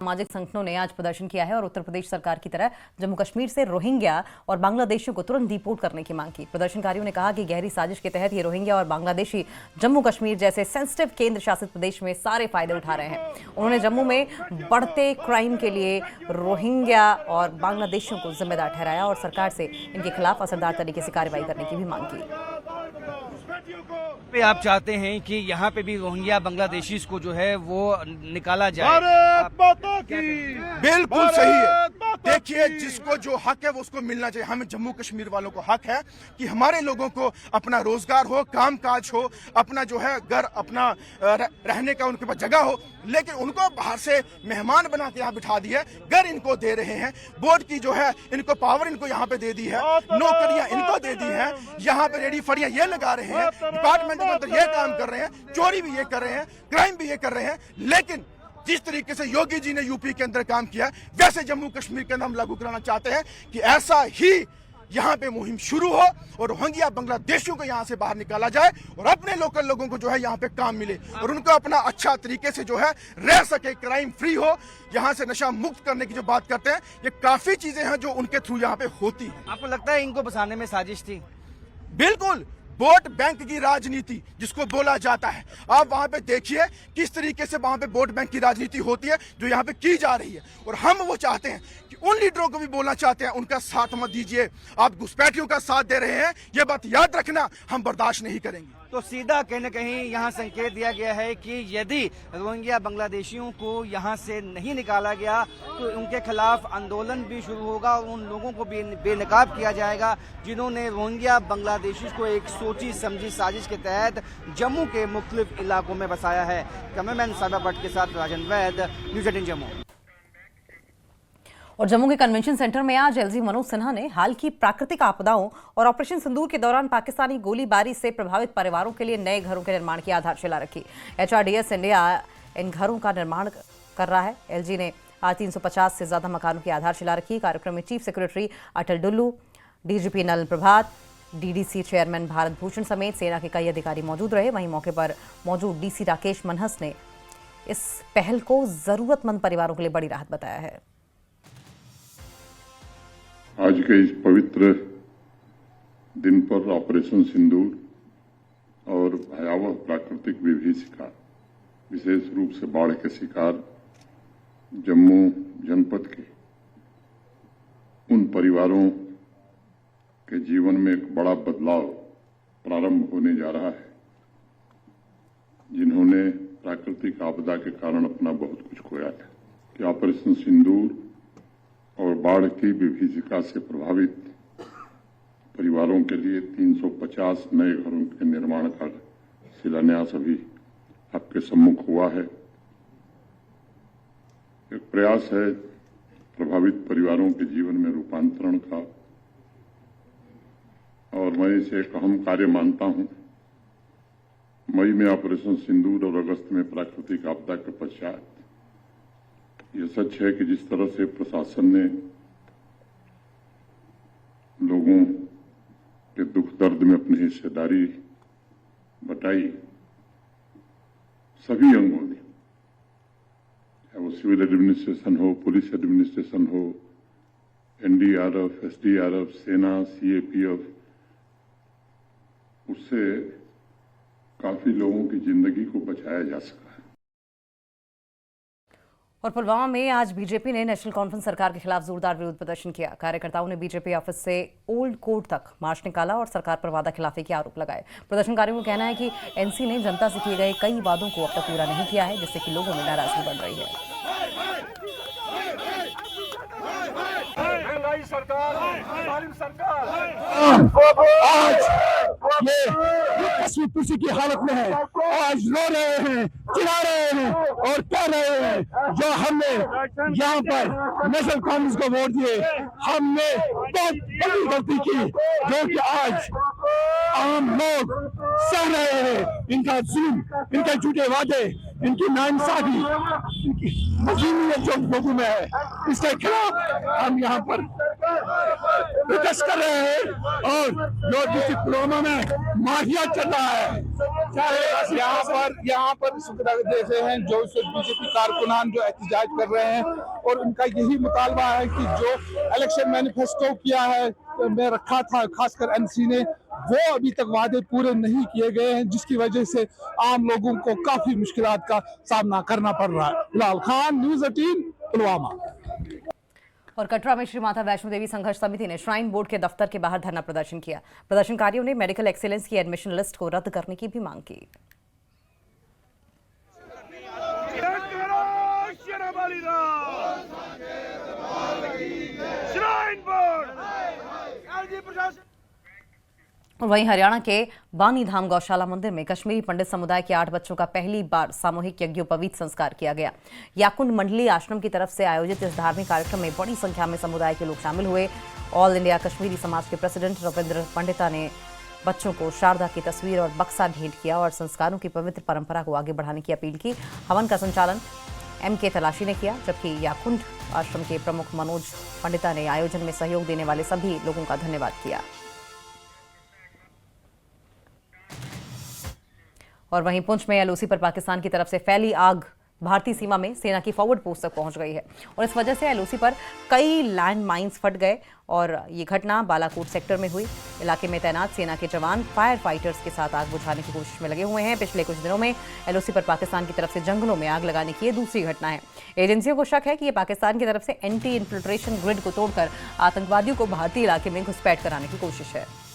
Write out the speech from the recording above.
सामाजिक संगठनों ने आज प्रदर्शन किया है और उत्तर प्रदेश सरकार की तरह जम्मू कश्मीर से रोहिंग्या और बांग्लादेशियों को तुरंत डिपोर्ट करने की मांग की। प्रदर्शनकारियों ने कहा कि गहरी साजिश के तहत ये रोहिंग्या और बांग्लादेशी जम्मू कश्मीर जैसे सेंसिटिव केंद्र शासित प्रदेश में सारे फायदे उठा रहे हैं। उन्होंने जम्मू में बढ़ते क्राइम के लिए रोहिंग्या और बांग्लादेशियों को जिम्मेदार ठहराया और सरकार से इनके खिलाफ असरदार तरीके से कार्रवाई करने की भी मांग की। पे आप चाहते हैं कि यहाँ पे भी रोहिंग्या बांग्लादेशी को जो है वो निकाला जाए। भारत माता की बिल्कुल सही है। देखिए, जिसको जो हक है वो उसको मिलना चाहिए। हमें जम्मू कश्मीर वालों को हक है कि हमारे लोगों को अपना रोजगार हो, काम काज हो, अपना जो है घर, अपना रहने का उनके पास जगह हो। लेकिन उनको बाहर से मेहमान बना के यहाँ बिठा दिया, घर इनको दे रहे हैं, बोर्ड की जो है इनको पावर इनको यहाँ पे दे दी है, नौकरियां इनको दे दी है, यहाँ पे रेडी फड़ियां ये लगा रहे हैं, डिपार्टमेंट के अंदर ये काम कर रहे हैं, चोरी भी ये कर रहे हैं, क्राइम भी ये कर रहे हैं। लेकिन जिस तरीके से योगी जी ने यूपी के अंदर काम किया, वैसे जम्मू कश्मीर के अंदर हम लागू कराना चाहते हैं कि ऐसा ही यहाँ पे मुहिम शुरू हो और रोहिंग्या बांग्लादेशियों को यहाँ से बाहर निकाला जाए और अपने लोकल लोगों को जो है यहाँ पे काम मिले और उनको अपना अच्छा तरीके से जो है रह सके, क्राइम फ्री हो, यहाँ से नशा मुक्त करने की जो बात करते हैं, ये काफी चीजें हैं जो उनके थ्रू यहाँ पे होती है। आपको लगता है इनको बसाने में साजिश थी? बिल्कुल, वोट बैंक की राजनीति जिसको बोला जाता है, आप वहां पे देखिए किस तरीके से वहां पे वोट बैंक की राजनीति होती है जो यहाँ पे की जा रही है। और हम वो चाहते हैं कि उन लीडरों को भी बोलना चाहते हैं, उनका साथ मत दीजिए। आप घुसपैठियों का साथ दे रहे हैं, ये बात याद रखना, हम बर्दाश्त नहीं करेंगे। तो सीधा कहीं न कहीं यहाँ संकेत दिया गया है कि यदि रोहिंग्या बांग्लादेशियों को यहाँ से नहीं निकाला गया तो उनके खिलाफ आंदोलन भी शुरू होगा और उन लोगों को भी बेनकाब किया जाएगा जिन्होंने रोहिंग्या बांग्लादेशी को एक सोची समझी साजिश के तहत जम्मू के मुख्तलिफ इलाकों में बसाया है। कैमरामैन सादा भट्ट के साथ राजन वैद, न्यूज़ 18 जम्मू। और जम्मू के कन्वेंशन सेंटर में आज एलजी मनोज सिन्हा ने हाल की प्राकृतिक आपदाओं और ऑपरेशन सिंदूर के दौरान पाकिस्तानी गोलीबारी से प्रभावित परिवारों के लिए नए घरों के निर्माण की आधारशिला रखी। एचआरडीएस इंडिया इन घरों का निर्माण कर रहा है। एलजी ने आज 350 से ज्यादा मकानों की आधारशिला रखी। कार्यक्रम में चीफ सेक्रेटरी अटल डुल्लू, डीजीपी नलन प्रभात, डीडीसी चेयरमैन भारत भूषण समेत सेना के कई अधिकारी मौजूद रहे। वहीं मौके पर मौजूद डीसी राकेश मनहस ने इस पहल को जरूरतमंद परिवारों के लिए बड़ी राहत बताया है। आज के इस पवित्र दिन पर ऑपरेशन सिंदूर और भयावह प्राकृतिक विभीषिका, विशेष रूप से बाढ़ के शिकार जम्मू जनपद के उन परिवारों के जीवन में एक बड़ा बदलाव प्रारंभ होने जा रहा है जिन्होंने प्राकृतिक आपदा के कारण अपना बहुत कुछ खोया है। कि ऑपरेशन सिंदूर और बाढ़ की विभीषिका से प्रभावित परिवारों के लिए 350 नए घरों के निर्माण का शिलान्यास अभी आपके सम्मुख हुआ है। एक प्रयास है प्रभावित परिवारों के जीवन में रूपांतरण का और मैं इसे एक अहम कार्य मानता हूं। मई में ऑपरेशन सिंदूर और अगस्त में प्राकृतिक आपदा के पश्चात ये सच है कि जिस तरह से प्रशासन ने लोगों के दुख दर्द में अपनी हिस्सेदारी बताई, सभी अंगों ने, चाहे वो सिविल एडमिनिस्ट्रेशन हो, पुलिस एडमिनिस्ट्रेशन हो, एनडीआरएफ, एसडीआरएफ, सेना, सीएपीएफ, उससे काफी लोगों की जिंदगी को बचाया जा सका है। और पुलवामा में आज बीजेपी ने नेशनल कॉन्फ्रेंस सरकार के खिलाफ जोरदार विरोध प्रदर्शन किया। कार्यकर्ताओं ने बीजेपी ऑफिस से ओल्ड कोर्ट तक मार्च निकाला और सरकार पर वादा खिलाफी के आरोप लगाए। प्रदर्शनकारियों का कहना है कि एनसी ने जनता से किए गए कई वादों को अब तक पूरा नहीं किया है, जिससे कि लोगों में नाराजगी बढ़ रही है। आज ये कुर्सी की हालत में है, आज रो रहे हैं, चिल्ला रहे हैं और कह रहे हैं जो हमने यहाँ पर नेशनल कांग्रेस को वोट दिए, हमने बहुत बड़ी गलती की, जो कि आज आम लोग सह रहे हैं। इनका जुल्म, इनके झूठे वादे, इनकी नाइंसाफी, इनकी मजलूमियत जो लोगों में है, इसके खिलाफ हम यहाँ पर प्रोटेस्ट कर रहे हैं। और जो डिस्ट्रिक्ट पुलवामा में माफिया चल रहा है, यहाँ पर इस वक्त देख रहे हैं जो बीजेपी कारकुनान जो एहतजाज कर रहे हैं और उनका यही मुतालबा है कि जो इलेक्शन मैनिफेस्टो किया है में रखा था खासकर एनसी ने, वो अभी तक वादे पूरे नहीं किए गए हैं, जिसकी वजह से आम लोगों को काफी मुश्किलात का सामना करना पड़ रहा है। बिलाल खान, न्यूज़ 18, पुलवामा। और कटरा में श्री माता वैष्णो देवी संघर्ष समिति ने श्राइन बोर्ड के दफ्तर के बाहर धरना प्रदर्शन किया। प्रदर्शनकारियों ने मेडिकल एक्सीलेंस की एडमिशन लिस्ट को रद्द करने की भी मांग की। और वहीं हरियाणा के बानी धाम गौशाला मंदिर में कश्मीरी पंडित समुदाय के 8 बच्चों का पहली बार सामूहिक यज्ञोपवीत संस्कार किया गया। याकुंड मंडली आश्रम की तरफ से आयोजित इस धार्मिक कार्यक्रम में बड़ी संख्या में समुदाय के लोग शामिल हुए। ऑल इंडिया कश्मीरी समाज के प्रेसिडेंट रविंद्र पंडिता ने बच्चों को शारदा की तस्वीर और बक्सा भेंट किया और संस्कारों की पवित्र परंपरा को आगे बढ़ाने की अपील की। हवन का संचालन MK तलाशी ने किया, जबकि याकुंड आश्रम के प्रमुख मनोज पंडिता ने आयोजन में सहयोग देने वाले सभी लोगों का धन्यवाद किया। और वहीं पुंछ में LOC पर पाकिस्तान की तरफ से फैली आग भारतीय सीमा में सेना की फॉरवर्ड पोस्ट तक पहुंच गई है और इस वजह से LOC पर कई लैंड माइंस फट गए और ये घटना बालाकोट सेक्टर में हुई। इलाके में तैनात सेना के जवान फायर फाइटर्स के साथ आग बुझाने की कोशिश में लगे हुए हैं। पिछले कुछ दिनों में LOC पर पाकिस्तान की तरफ से जंगलों में आग लगाने की ये दूसरी घटना है। एजेंसियों को शक है कि ये पाकिस्तान की तरफ से एंटी इन्फिल्ट्रेशन ग्रिड को तोड़कर आतंकवादियों को भारतीय इलाके में घुसपैठ कराने की कोशिश है।